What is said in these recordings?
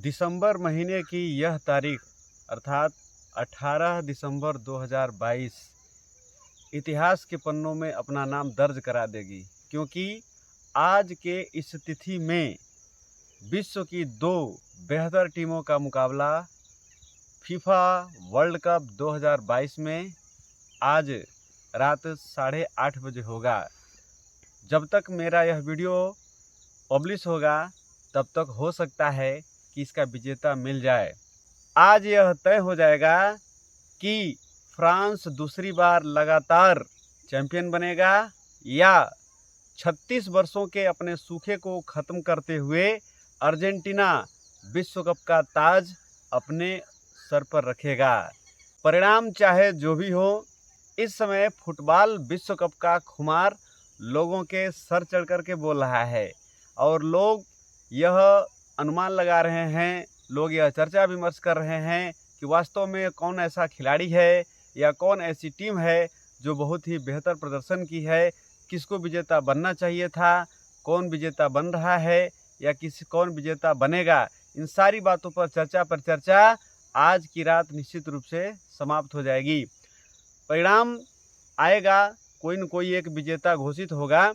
दिसंबर महीने की यह तारीख अर्थात 18 दिसंबर 2022 इतिहास के पन्नों में अपना नाम दर्ज करा देगी, क्योंकि आज के इस तिथि में विश्व की दो बेहतर टीमों का मुकाबला फीफा वर्ल्ड कप 2022 में आज रात 8:30 बजे होगा। जब तक मेरा यह वीडियो पब्लिश होगा तब तक हो सकता है कि इसका विजेता मिल जाए। आज यह तय हो जाएगा कि फ्रांस दूसरी बार लगातार चैंपियन बनेगा या 36 वर्षों के अपने सूखे को ख़त्म करते हुए अर्जेंटीना विश्व कप का ताज अपने सर पर रखेगा। परिणाम चाहे जो भी हो, इस समय फुटबॉल विश्व कप का खुमार लोगों के सर चढ़ कर के बोल रहा है और लोग यह अनुमान लगा रहे हैं, लोग यह चर्चा विमर्श कर रहे हैं कि वास्तव में कौन ऐसा खिलाड़ी है या कौन ऐसी टीम है जो बहुत ही बेहतर प्रदर्शन की है, किसको विजेता बनना चाहिए था, कौन विजेता बन रहा है या कौन विजेता बनेगा। इन सारी बातों पर चर्चा आज की रात निश्चित रूप से समाप्त हो जाएगी। परिणाम आएगा, कोई न कोई एक विजेता घोषित होगा,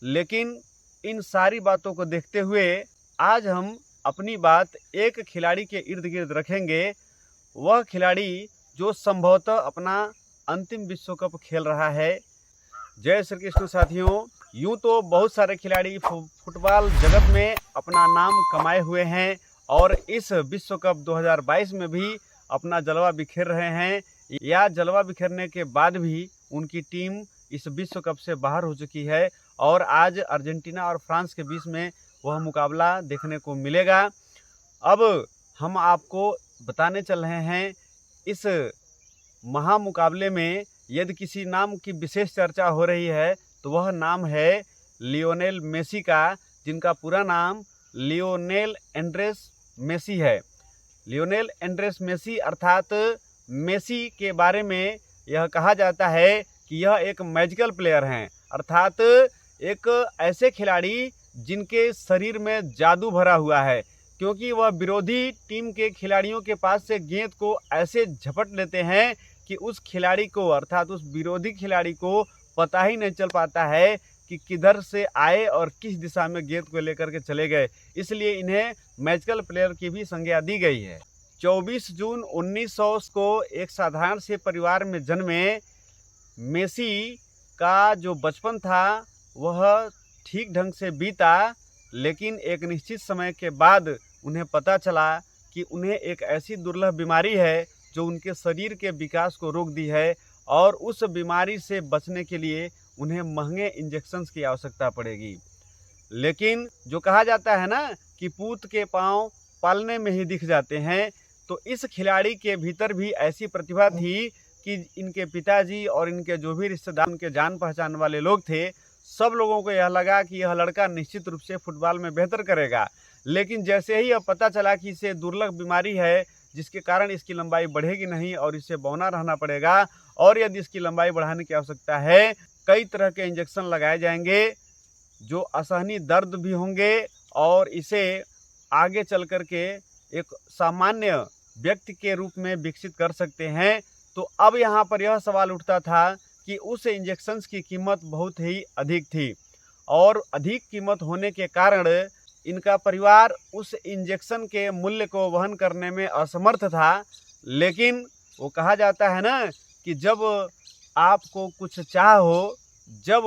लेकिन इन सारी बातों को देखते हुए आज हम अपनी बात एक खिलाड़ी के इर्द गिर्द रखेंगे। वह खिलाड़ी जो संभवतः अपना अंतिम विश्व कप खेल रहा है। जय श्री कृष्ण साथियों, यूं तो बहुत सारे खिलाड़ी फुटबॉल जगत में अपना नाम कमाए हुए हैं और इस विश्व कप 2022 में भी अपना जलवा बिखेर रहे हैं, या जलवा बिखेरने के बाद भी उनकी टीम इस विश्व कप से बाहर हो चुकी है और आज अर्जेंटीना और फ्रांस के बीच में वह मुकाबला देखने को मिलेगा। अब हम आपको बताने चल रहे हैं, इस महामुकाबले में यदि किसी नाम की विशेष चर्चा हो रही है तो वह नाम है लियोनेल मेसी का, जिनका पूरा नाम लियोनेल एंड्रेस मेसी है। लियोनेल एंड्रेस मेसी अर्थात मेसी के बारे में यह कहा जाता है कि यह एक मैजिकल प्लेयर हैं, अर्थात एक ऐसे खिलाड़ी जिनके शरीर में जादू भरा हुआ है, क्योंकि वह विरोधी टीम के खिलाड़ियों के पास से गेंद को ऐसे झपट लेते हैं कि उस खिलाड़ी को अर्थात उस विरोधी खिलाड़ी को पता ही नहीं चल पाता है कि किधर से आए और किस दिशा में गेंद को लेकर के चले गए। इसलिए इन्हें मैजिकल प्लेयर की भी संज्ञा दी गई है। 24 जून 1900 को एक साधारण से परिवार में जन्मे मेसी का जो बचपन था वह ठीक ढंग से बीता, लेकिन एक निश्चित समय के बाद उन्हें पता चला कि उन्हें एक ऐसी दुर्लभ बीमारी है जो उनके शरीर के विकास को रोक दी है और उस बीमारी से बचने के लिए उन्हें महंगे इंजेक्शन्स की आवश्यकता पड़ेगी। लेकिन जो कहा जाता है ना कि पूत के पाँव पालने में ही दिख जाते हैं, तो इस खिलाड़ी के भीतर भी ऐसी प्रतिभा थी कि इनके पिताजी और इनके जो भी रिश्तेदार, उनके जान पहचान वाले लोग थे, सब लोगों को यह लगा कि यह लड़का निश्चित रूप से फुटबॉल में बेहतर करेगा। लेकिन जैसे ही यह पता चला कि इसे दुर्लभ बीमारी है जिसके कारण इसकी लंबाई बढ़ेगी नहीं और इसे बौना रहना पड़ेगा, और यदि इसकी लंबाई बढ़ाने की आवश्यकता है कई तरह के इंजेक्शन लगाए जाएंगे जो असहनीय दर्द भी होंगे और इसे आगे चल कर के एक सामान्य व्यक्ति के रूप में विकसित कर सकते हैं। तो अब यहाँ पर यह सवाल उठता था कि उस इंजेक्शन्स की कीमत बहुत ही अधिक थी और अधिक कीमत होने के कारण इनका परिवार उस इंजेक्शन के मूल्य को वहन करने में असमर्थ था। लेकिन वो कहा जाता है ना कि जब आपको कुछ चाह हो, जब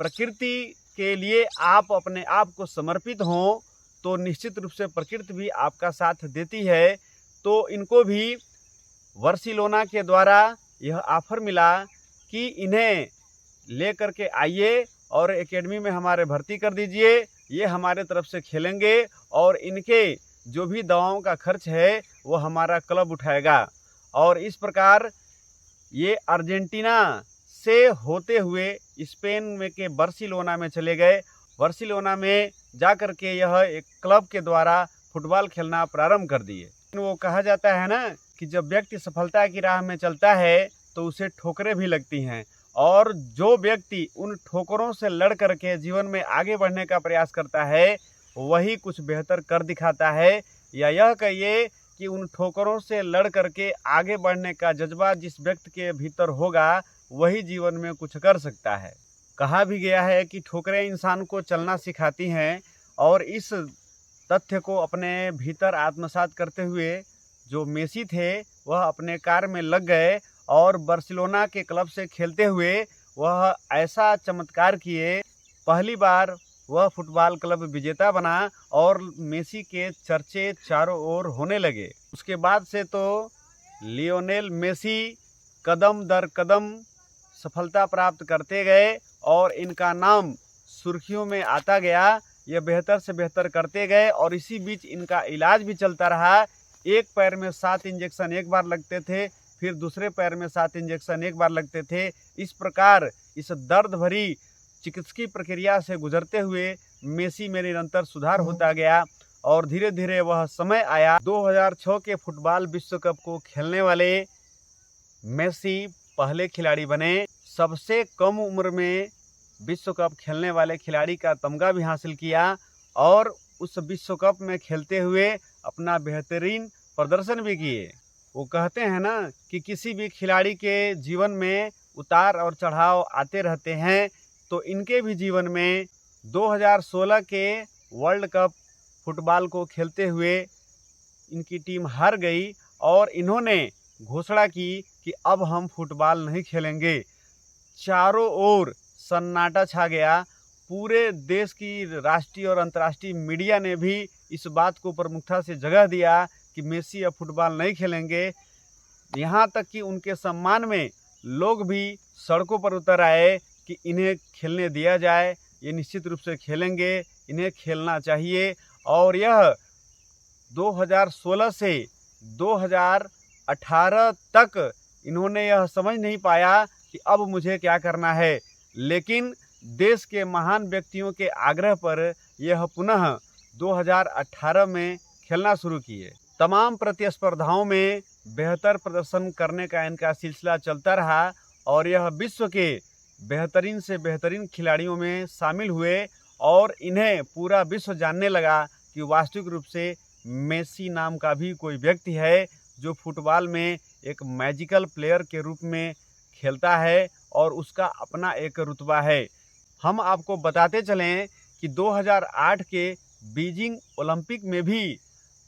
प्रकृति के लिए आप अपने आप को समर्पित हों, तो निश्चित रूप से प्रकृति भी आपका साथ देती है। तो इनको भी बार्सिलोना के द्वारा यह ऑफर मिला कि इन्हें ले करके आइए और एकेडमी में हमारे भर्ती कर दीजिए, ये हमारे तरफ से खेलेंगे और इनके जो भी दवाओं का खर्च है वो हमारा क्लब उठाएगा। और इस प्रकार ये अर्जेंटीना से होते हुए स्पेन में के बार्सिलोना में चले गए। बार्सिलोना में जा कर के यह एक क्लब के द्वारा फुटबॉल खेलना प्रारंभ कर दिए। वो कहा जाता है ना कि जब व्यक्ति सफलता की राह में चलता है तो उसे ठोकरें भी लगती हैं, और जो व्यक्ति उन ठोकरों से लड़ करके जीवन में आगे बढ़ने का प्रयास करता है वही कुछ बेहतर कर दिखाता है। या यह कहिए कि उन ठोकरों से लड़ करके आगे बढ़ने का जज्बा जिस व्यक्ति के भीतर होगा वही जीवन में कुछ कर सकता है। कहा भी गया है कि ठोकरें इंसान को चलना सिखाती हैं, और इस तथ्य को अपने भीतर आत्मसात करते हुए जो मेसी थे वह अपने कार्य में लग गए और बार्सिलोना के क्लब से खेलते हुए वह ऐसा चमत्कार किए। पहली बार वह फुटबॉल क्लब विजेता बना और मेसी के चर्चे चारों ओर होने लगे। उसके बाद से तो लियोनेल मेसी कदम दर कदम सफलता प्राप्त करते गए और इनका नाम सुर्खियों में आता गया। यह बेहतर से बेहतर करते गए और इसी बीच इनका इलाज भी चलता रहा। एक पैर में 7 इंजेक्शन एक बार लगते थे, फिर दूसरे पैर में 7 इंजेक्शन एक बार लगते थे। इस प्रकार इस दर्द भरी चिकित्सकीय प्रक्रिया से गुजरते हुए मेसी में निरंतर सुधार होता गया और धीरे धीरे वह समय आया 2006 के फुटबॉल विश्व कप को खेलने वाले मेसी पहले खिलाड़ी बने। सबसे कम उम्र में विश्व कप खेलने वाले खिलाड़ी का तमगा भी हासिल किया और उस विश्व कप में खेलते हुए अपना बेहतरीन प्रदर्शन भी किए। वो कहते हैं ना कि किसी भी खिलाड़ी के जीवन में उतार और चढ़ाव आते रहते हैं, तो इनके भी जीवन में 2016 के वर्ल्ड कप फुटबॉल को खेलते हुए इनकी टीम हार गई और इन्होंने घोषणा की कि अब हम फुटबॉल नहीं खेलेंगे। चारों ओर सन्नाटा छा गया। पूरे देश की राष्ट्रीय और अंतर्राष्ट्रीय मीडिया ने भी इस बात को प्रमुखता से जगह दिया कि मेसी अब फुटबॉल नहीं खेलेंगे। यहाँ तक कि उनके सम्मान में लोग भी सड़कों पर उतर आए कि इन्हें खेलने दिया जाए, ये निश्चित रूप से खेलेंगे, इन्हें खेलना चाहिए। और यह 2016 से 2018 तक इन्होंने यह समझ नहीं पाया कि अब मुझे क्या करना है, लेकिन देश के महान व्यक्तियों के आग्रह पर यह पुनः 2018 में खेलना शुरू किए। तमाम प्रतिस्पर्धाओं में बेहतर प्रदर्शन करने का इनका सिलसिला चलता रहा और यह विश्व के बेहतरीन से बेहतरीन खिलाड़ियों में शामिल हुए और इन्हें पूरा विश्व जानने लगा कि वास्तविक रूप से मेसी नाम का भी कोई व्यक्ति है जो फुटबॉल में एक मैजिकल प्लेयर के रूप में खेलता है और उसका अपना एक रुतबा है। हम आपको बताते चलें कि 2008 के बीजिंग ओलंपिक में भी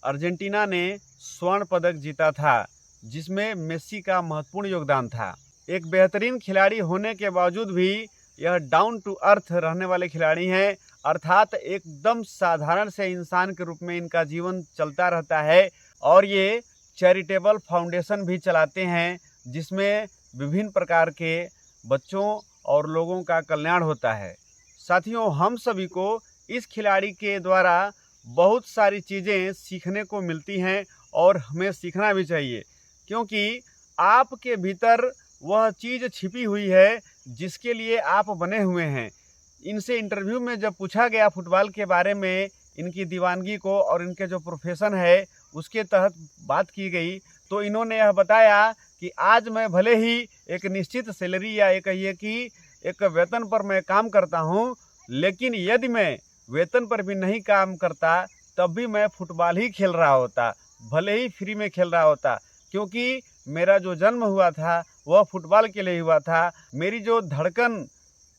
अर्जेंटीना ने स्वर्ण पदक जीता था, जिसमें मेसी का महत्वपूर्ण योगदान था। एक बेहतरीन खिलाड़ी होने के बावजूद भी यह डाउन टू अर्थ रहने वाले खिलाड़ी हैं, अर्थात एकदम साधारण से इंसान के रूप में इनका जीवन चलता रहता है और ये चैरिटेबल फाउंडेशन भी चलाते हैं जिसमें विभिन्न प्रकार के बच्चों और लोगों का कल्याण होता है। साथियों, हम सभी को इस खिलाड़ी के द्वारा बहुत सारी चीज़ें सीखने को मिलती हैं और हमें सीखना भी चाहिए, क्योंकि आपके भीतर वह चीज़ छिपी हुई है जिसके लिए आप बने हुए हैं। इनसे इंटरव्यू में जब पूछा गया फुटबॉल के बारे में, इनकी दीवानगी को और इनके जो प्रोफेशन है उसके तहत बात की गई, तो इन्होंने यह बताया कि आज मैं भले ही एक निश्चित सैलरी या ये कहिए कि एक वेतन पर मैं काम करता हूँ, लेकिन यदि मैं वेतन पर भी नहीं काम करता तब भी मैं फुटबॉल ही खेल रहा होता, भले ही फ्री में खेल रहा होता, क्योंकि मेरा जो जन्म हुआ था वह फुटबॉल के लिए हुआ था। मेरी जो धड़कन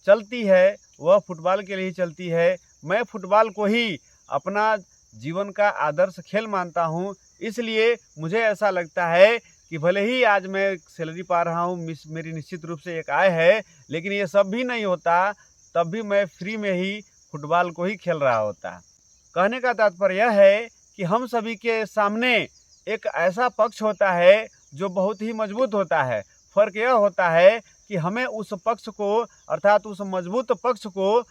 चलती है वह फुटबॉल के लिए ही चलती है। मैं फुटबॉल को ही अपना जीवन का आदर्श खेल मानता हूँ, इसलिए मुझे ऐसा लगता है कि भले ही आज मैं सैलरी पा रहा हूँ, मेरी निश्चित रूप से एक आय है, लेकिन ये सब भी नहीं होता तब भी मैं फ्री में ही फुटबॉल को ही खेल रहा होता। कहने का तात्पर्य यह है कि हम सभी के सामने एक ऐसा पक्ष होता है जो बहुत ही मजबूत होता है। फ़र्क यह होता है कि हमें उस पक्ष को अर्थात उस मजबूत पक्ष को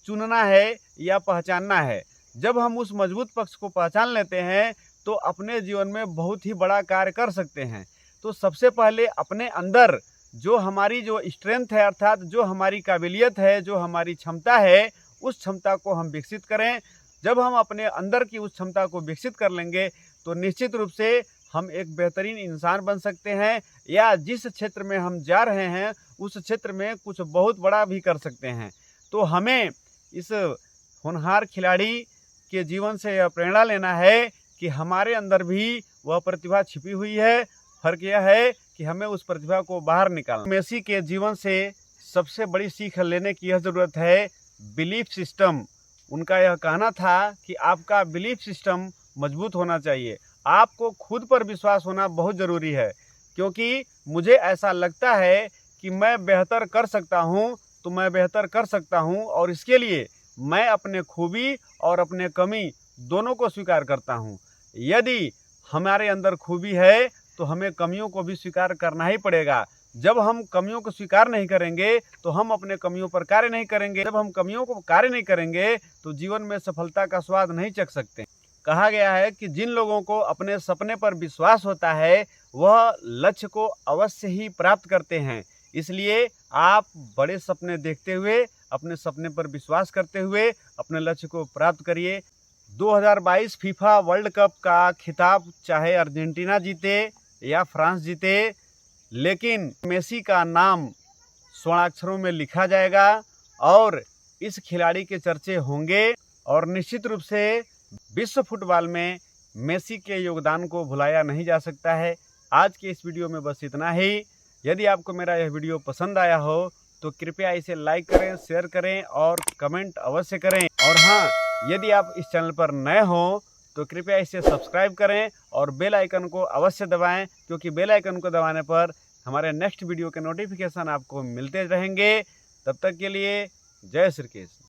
चुनना है या पहचानना है। जब हम उस मजबूत पक्ष को पहचान लेते हैं तो अपने जीवन में बहुत ही बड़ा कार्य कर सकते हैं। तो सबसे पहले अपने अंदर जो हमारी जो स्ट्रेंथ है अर्थात जो हमारी काबिलियत है, जो हमारी क्षमता है, उस क्षमता को हम विकसित करें। जब हम अपने अंदर की उस क्षमता को विकसित कर लेंगे तो निश्चित रूप से हम एक बेहतरीन इंसान बन सकते हैं या जिस क्षेत्र में हम जा रहे हैं उस क्षेत्र में कुछ बहुत बड़ा भी कर सकते हैं। तो हमें इस होनहार खिलाड़ी के जीवन से यह प्रेरणा लेना है कि हमारे अंदर भी वह प्रतिभा छिपी हुई है। फर्क यह है कि हमें उस प्रतिभा को बाहर निकालना। मेसी के जीवन से सबसे बड़ी सीख लेने की यह ज़रूरत है बिलीफ सिस्टम। उनका यह कहना था कि आपका बिलीफ सिस्टम मजबूत होना चाहिए, आपको खुद पर विश्वास होना बहुत ज़रूरी है, क्योंकि मुझे ऐसा लगता है कि मैं बेहतर कर सकता हूँ तो मैं बेहतर कर सकता हूँ, और इसके लिए मैं अपने खूबी और अपने कमी दोनों को स्वीकार करता हूँ। यदि हमारे अंदर खूबी है तो हमें कमियों को भी स्वीकार करना ही पड़ेगा। जब हम कमियों को स्वीकार नहीं करेंगे तो हम अपने कमियों पर कार्य नहीं करेंगे। जब हम कमियों को कार्य नहीं करेंगे तो जीवन में सफलता का स्वाद नहीं चख सकते। कहा गया है कि जिन लोगों को अपने सपने पर विश्वास होता है वह लक्ष्य को अवश्य ही प्राप्त करते हैं। इसलिए आप बड़े सपने देखते हुए, अपने सपने पर विश्वास करते हुए अपने लक्ष्य को प्राप्त करिए। 2022 फीफा वर्ल्ड कप का खिताब चाहे अर्जेंटीना जीते या फ्रांस जीते, लेकिन मेसी का नाम स्वर्णाक्षरों में लिखा जाएगा और इस खिलाड़ी के चर्चे होंगे। और निश्चित रूप से विश्व फुटबॉल में मेसी के योगदान को भुलाया नहीं जा सकता है। आज के इस वीडियो में बस इतना ही। यदि आपको मेरा यह वीडियो पसंद आया हो तो कृपया इसे लाइक करें, शेयर करें और कमेंट अवश्य करें। और हाँ, यदि आप इस चैनल पर नए हो तो कृपया इसे सब्सक्राइब करें और बेल आइकन को अवश्य दबाएं, क्योंकि बेल आइकन को दबाने पर हमारे नेक्स्ट वीडियो के नोटिफिकेशन आपको मिलते रहेंगे। तब तक के लिए जय श्री कृष्ण।